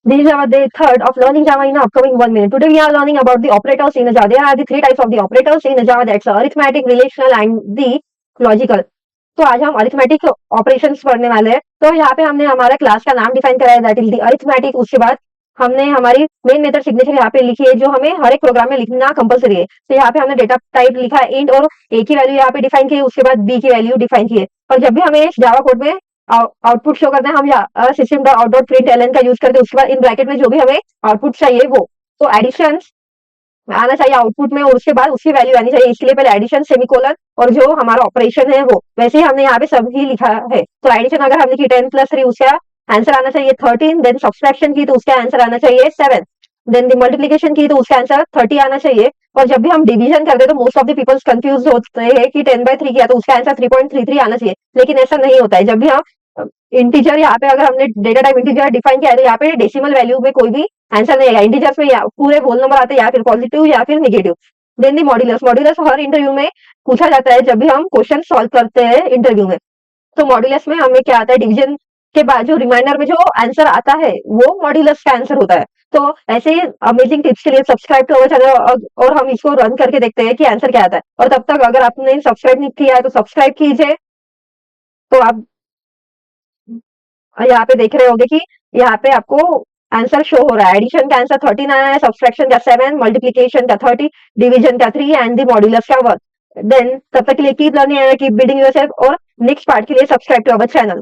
This is our day third of learning Java in upcoming 1 minute. Today we are learning about the operators in Java. There are the three types of the operators in Java. That's arithmetic, relational and the logical. तो आज हम arithmetic operations पढ़ने वाले हैं। तो यहाँ पे हमने हमारा क्लास का नाम डिफाइन करा है, दैट इज द अरिथमेटिक। उसके बाद हमने हमारी मेन मेथड सिग्नेचर यहाँ पे लिखी है, जो हमें हर एक प्रोग्राम में लिखना कंपलसरी है। तो यहाँ पे हमने डेटा टाइप लिखा है इंट, और ए की वैल्यू यहाँ पे डिफाइन की है, उसके बाद बी की वैल्यू डिफाइन की है। और जब भी हमें जावा कोड में आउटपुट शो करना है, हम system dot out dot println का यूज करके उसके बाद इन ब्रैकेट में जो भी हमें आउटपुट चाहिए वो, तो एडिशन आना चाहिए आउटपुट में, और उसके बाद उसकी वैल्यू आनी चाहिए। इसके लिए पहले एडिशन सेमीकोलन और जो हमारा ऑपरेशन है वो, वैसे ही हमने यहाँ पे सभी लिखा है। तो एडिशन अगर हमने की 10+3, उसका आंसर आना चाहिए 13। देन सब्सट्रैक्शन की तो उसका आंसर आना चाहिए 7। देन मल्टीप्लीकेशन की तो उसका आंसर 30 आना चाहिए। और जब भी हम डिवीजन करते हैं तो most of the peoples confuse होते हैं कि 10/3 किया तो उसका आंसर 3.33 आना चाहिए, लेकिन ऐसा नहीं होता है। जब भी हम इंटीजर यहाँ पे अगर हमने डेटा टाइप इंटीजर डिफाइन किया है तो यहाँ पे डेसिमल वैल्यू में कोई भी आंसर नहीं आएगा। इंटीजर्स में या पूरे होल नंबर आते हैं, या फिर पॉजिटिव या फिर नेगेटिव। देन दी मॉड्यूलस, मॉड्यूलस हर इंटरव्यू में पूछा जाता है जब भी हम क्वेश्चन सॉल्व करते हैं इंटरव्यू में। तो मॉड्यूलस में हमें क्या आता है, डिवीजन के बाद जो रिमाइंडर में जो आंसर आता है वो मॉड्यूलस का आंसर होता है। तो ऐसे ही अमेजिंग टिप्स के लिए सब्सक्राइब टू अवर चैनल, और हम इसको रन करके देखते हैं कि आंसर क्या आता है। और तब तक अगर आपने सब्सक्राइब नहीं किया है तो सब्सक्राइब कीजिए। तो आप यहाँ पे देख रहे होंगे कि यहाँ पे आपको आंसर शो हो रहा है। एडिशन का आंसर 13 आया है, सब्सट्रैक्शन का 7, मल्टीप्लिकेशन का 30, डिवीजन का 3 एंड द मॉड्यूलस का 1। देन तब तक के लिए keep learning and keep building yourself, और नेक्स्ट पार्ट के लिए सब्सक्राइब टू अवर चैनल।